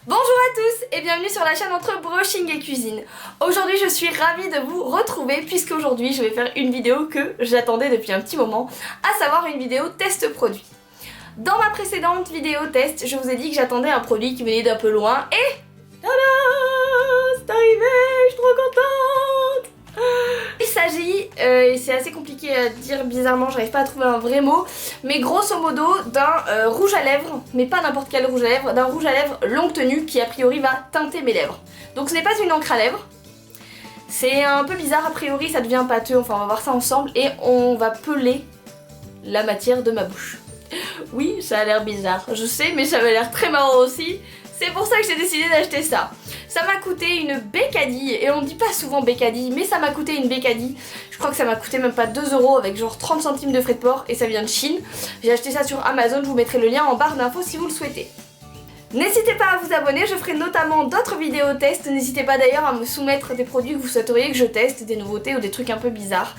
Bonjour à tous et bienvenue sur la chaîne entre brushing et cuisine. Aujourd'hui je suis ravie de vous retrouver puisque aujourd'hui je vais faire une vidéo que j'attendais depuis un petit moment, à savoir une vidéo test produit. Dans ma précédente vidéo test, je vous ai dit que j'attendais un produit qui venait d'un peu loin et... tada, c'est arrivé, je suis trop contente. Il s'agit, et c'est assez compliqué à dire bizarrement, j'arrive pas à trouver un vrai mot, mais grosso modo d'un rouge à lèvres, mais pas n'importe quel rouge à lèvres, d'un rouge à lèvres longue tenue qui a priori va teinter mes lèvres. Donc ce n'est pas une encre à lèvres, c'est un peu bizarre a priori, ça devient pâteux, enfin on va voir ça ensemble et on va peler la matière de ma bouche. Oui, ça a l'air bizarre, je sais, mais ça avait l'air très marrant aussi. C'est pour ça que j'ai décidé d'acheter ça. Ça m'a coûté une bécadille, et on dit pas souvent bécadille, mais ça m'a coûté une bécadille. Je crois que ça m'a coûté même pas 2 € avec genre 30 centimes de frais de port, et ça vient de Chine. J'ai acheté ça sur Amazon, je vous mettrai le lien en barre d'infos si vous le souhaitez. N'hésitez pas à vous abonner, je ferai notamment d'autres vidéos tests. N'hésitez pas d'ailleurs à me soumettre des produits que vous souhaiteriez que je teste, des nouveautés ou des trucs un peu bizarres.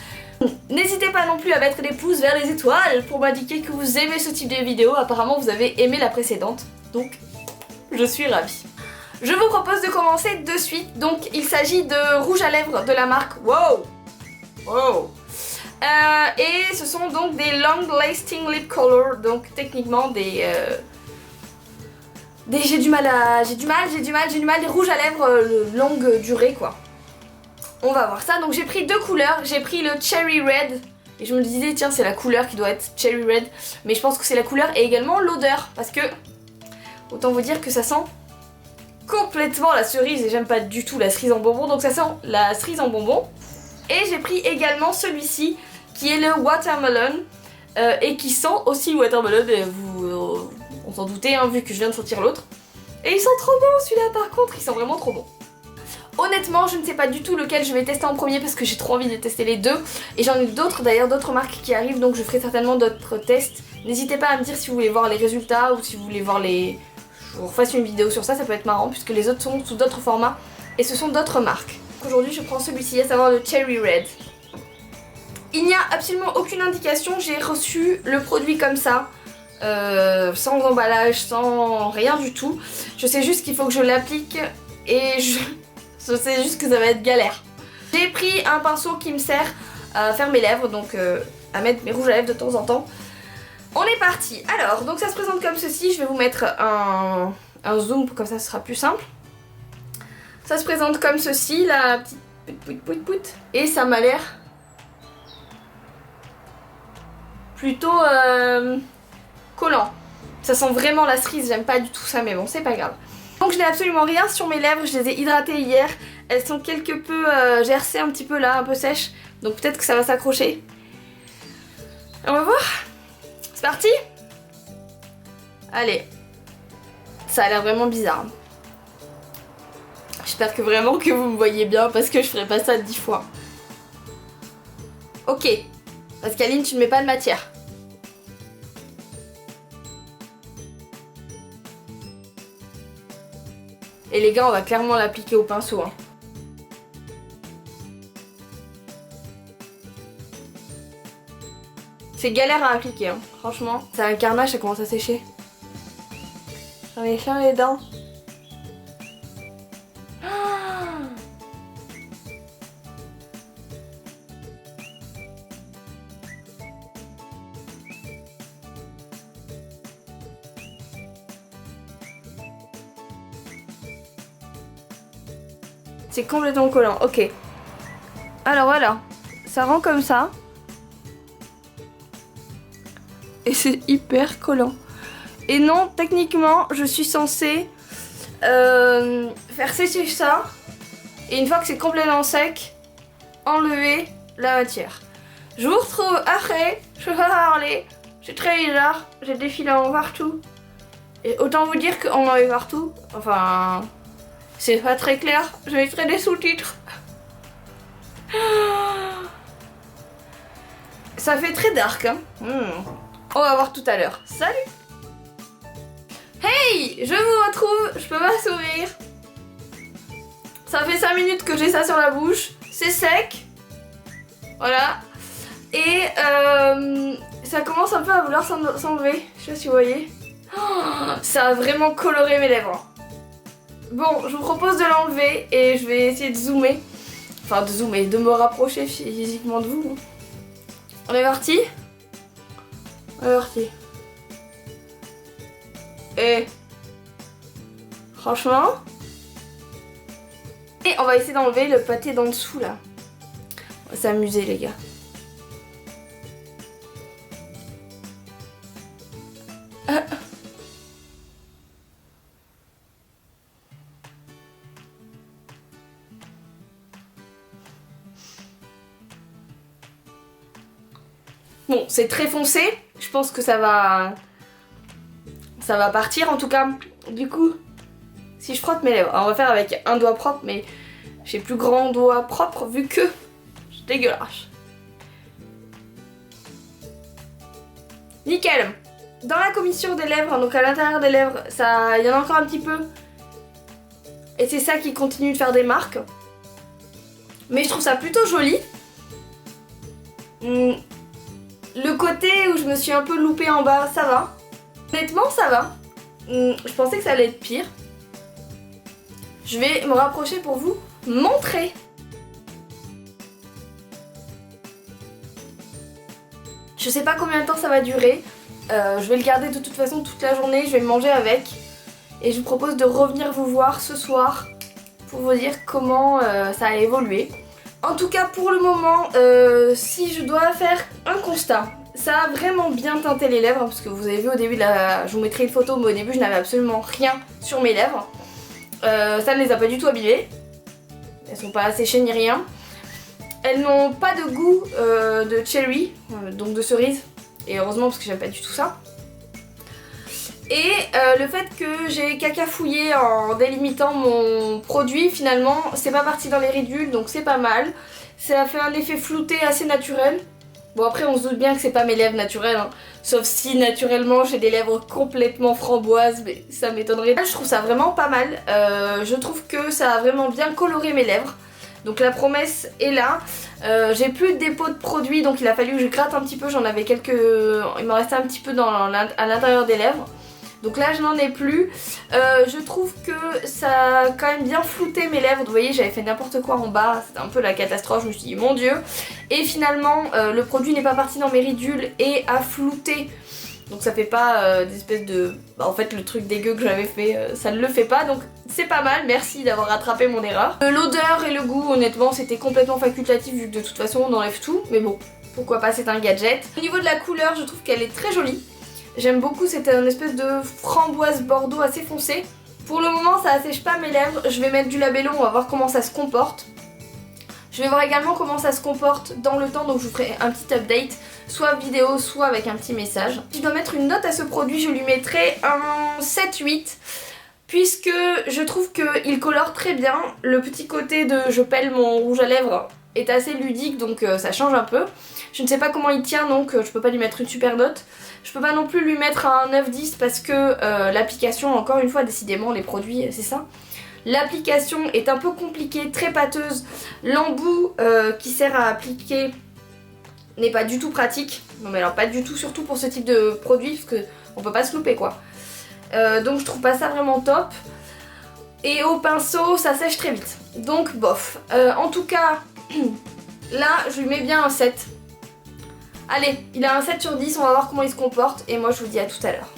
N'hésitez pas non plus à mettre des pouces vers les étoiles pour m'indiquer que vous aimez ce type de vidéo. Apparemment vous avez aimé la précédente, donc je suis ravie. Je vous propose de commencer de suite. Donc il s'agit de rouge à lèvres de la marque Wow. Et ce sont donc des Long Lasting Lip Color, donc techniquement des j'ai du mal, des rouges à lèvres longue durée quoi. On va voir ça. Donc j'ai pris deux couleurs, j'ai pris le Cherry Red et je me disais tiens c'est la couleur qui doit être Cherry Red, mais je pense que c'est la couleur et également l'odeur parce que autant vous dire que ça sent complètement la cerise et j'aime pas du tout la cerise en bonbon, donc ça sent la cerise en bonbon. Et j'ai pris également celui-ci qui est le Watermelon et qui sent aussi le Watermelon, et vous on s'en doutait hein, vu que je viens de sortir l'autre. Et il sent trop bon celui-là par contre, il sent vraiment trop bon. Honnêtement je ne sais pas du tout lequel je vais tester en premier parce que j'ai trop envie de tester les deux. Et j'en ai d'autres d'ailleurs, d'autres marques qui arrivent, donc je ferai certainement d'autres tests. N'hésitez pas à me dire si vous voulez voir les résultats ou si vous voulez voir les... Je vous refasse une vidéo sur ça, ça peut être marrant puisque les autres sont sous d'autres formats et ce sont d'autres marques. Aujourd'hui je prends celui-ci, à savoir le Cherry Red. Il n'y a absolument aucune indication, j'ai reçu le produit comme ça, sans emballage, sans rien du tout. Je sais juste qu'il faut que je l'applique et je sais juste que ça va être galère. J'ai pris un pinceau qui me sert à faire mes lèvres, donc à mettre mes rouges à lèvres de temps en temps. On est parti. Alors, donc ça se présente comme ceci. Je vais vous mettre un zoom, comme ça ce sera plus simple. Ça se présente comme ceci, la petite pout. Et ça m'a l'air plutôt collant. Ça sent vraiment la cerise, j'aime pas du tout ça, mais bon, c'est pas grave. Donc je n'ai absolument rien sur mes lèvres, je les ai hydratées hier. Elles sont quelque peu gercées un petit peu là, un peu sèches. Donc peut-être que ça va s'accrocher. On va voir. C'est parti? Allez. Ça a l'air vraiment bizarre. J'espère que vraiment que vous me voyez bien parce que je ferai pas ça 10 fois. Ok. Pascaline, tu ne mets pas de matière. Et les gars, on va clairement l'appliquer au pinceau. Hein. C'est galère à appliquer, hein. Franchement. C'est un carnage, ça commence à sécher. J'en ai plein les dents. C'est complètement collant, ok. Alors voilà, ça rend comme ça. Et c'est hyper collant. Et non, techniquement, je suis censée faire sécher ça. Et une fois que c'est complètement sec, enlever la matière. Je vous retrouve après, je vais pas parler. C'est très bizarre, j'ai des filets partout. Et autant vous dire qu'on en est partout. Enfin, c'est pas très clair, je mettrai des sous-titres. Ça fait très dark, hein. On va voir tout à l'heure. Salut! Hey! Je vous retrouve, je peux pas sourire. Ça fait 5 minutes que j'ai ça sur la bouche. C'est sec. Voilà. Et ça commence un peu à vouloir s'enlever. Je sais pas si vous voyez. Oh, ça a vraiment coloré mes lèvres. Bon, je vous propose de l'enlever et je vais essayer de zoomer. Enfin de zoomer, de me rapprocher physiquement de vous. On est parti? On est parti. Et franchement. Et on va essayer d'enlever le pâté d'en dessous là. On va s'amuser les gars. Bon, c'est très foncé. Je pense que ça va partir en tout cas. Du coup, si je frotte mes lèvres, alors on va faire avec un doigt propre, mais j'ai plus grand doigt propre vu que c'est dégueulasse. Nickel. Dans la commissure des lèvres, donc à l'intérieur des lèvres, ça, il y en a encore un petit peu. Et c'est ça qui continue de faire des marques. Mais je trouve ça plutôt joli. Le côté où je me suis un peu loupée en bas, ça va. Honnêtement, ça va. Je pensais que ça allait être pire. Je vais me rapprocher pour vous montrer. Je sais pas combien de temps ça va durer. Je vais le garder de toute façon toute la journée. Je vais le manger avec. Et je vous propose de revenir vous voir ce soir pour vous dire comment ça a évolué. En tout cas pour le moment, si je dois faire un constat, ça a vraiment bien teinté les lèvres, parce que vous avez vu au début, je vous mettrai une photo, mais au début je n'avais absolument rien sur mes lèvres. Ça ne les a pas du tout abîmées, elles sont pas asséchées ni rien. Elles n'ont pas de goût de cherry, donc de cerise, et heureusement parce que j'aime pas du tout ça. Et le fait que j'ai cacafouillé en délimitant mon produit, finalement c'est pas parti dans les ridules, donc c'est pas mal. Ça a fait un effet flouté assez naturel. Bon après on se doute bien que c'est pas mes lèvres naturelles, hein. Sauf si naturellement j'ai des lèvres complètement framboises, mais ça m'étonnerait. Je trouve ça vraiment pas mal, je trouve que ça a vraiment bien coloré mes lèvres. Donc la promesse est là. J'ai plus de dépôt de produits, donc il a fallu que je gratte un petit peu, j'en avais quelques... Il m'en restait un petit peu à l'intérieur des lèvres. Donc là je n'en ai plus. Je trouve que ça a quand même bien flouté mes lèvres. Vous voyez, j'avais fait n'importe quoi en bas, c'était un peu la catastrophe, je me suis dit mon dieu. Et finalement le produit n'est pas parti dans mes ridules et a flouté. Donc ça fait pas des espèces de... en fait le truc dégueu que j'avais fait, ça ne le fait pas. Donc c'est pas mal, merci d'avoir rattrapé mon erreur. L'odeur et le goût honnêtement c'était complètement facultatif vu que de toute façon on enlève tout. Mais bon, pourquoi pas, c'est un gadget. Au niveau de la couleur je trouve qu'elle est très jolie. J'aime beaucoup, c'est une espèce de framboise bordeaux assez foncé. Pour le moment ça assèche pas mes lèvres, je vais mettre du labello, on va voir comment ça se comporte. Je vais voir également comment ça se comporte dans le temps, donc je vous ferai un petit update, soit vidéo, soit avec un petit message. Si je dois mettre une note à ce produit, je lui mettrai un 7-8, puisque je trouve qu'il colore très bien. Le petit côté de je pèle mon rouge à lèvres est assez ludique, donc ça change un peu. Je ne sais pas comment il tient, donc je peux pas lui mettre une super note. Je peux pas non plus lui mettre un 9-10 parce que l'application, encore une fois, décidément les produits c'est ça. L'application est un peu compliquée, très pâteuse. L'embout qui sert à appliquer n'est pas du tout pratique. Non mais alors pas du tout, surtout pour ce type de produit, parce qu'on peut pas se louper quoi. Donc je trouve pas ça vraiment top. Et au pinceau ça sèche très vite. Donc bof. En tout cas, là je lui mets bien un 7. Allez, il a un 7 sur 10, on va voir comment il se comporte. Et moi je vous dis à tout à l'heure.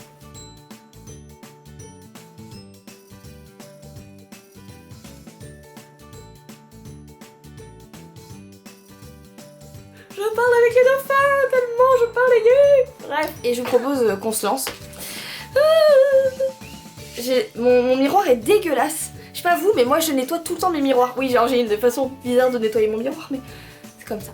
Je parle avec les dauphins, tellement je parle aigu. Bref, et je vous propose qu'on se lance. Mon miroir est dégueulasse. Je sais pas vous, mais moi je nettoie tout le temps mes miroirs. Oui, genre j'ai une façon bizarre de nettoyer mon miroir, mais c'est comme ça.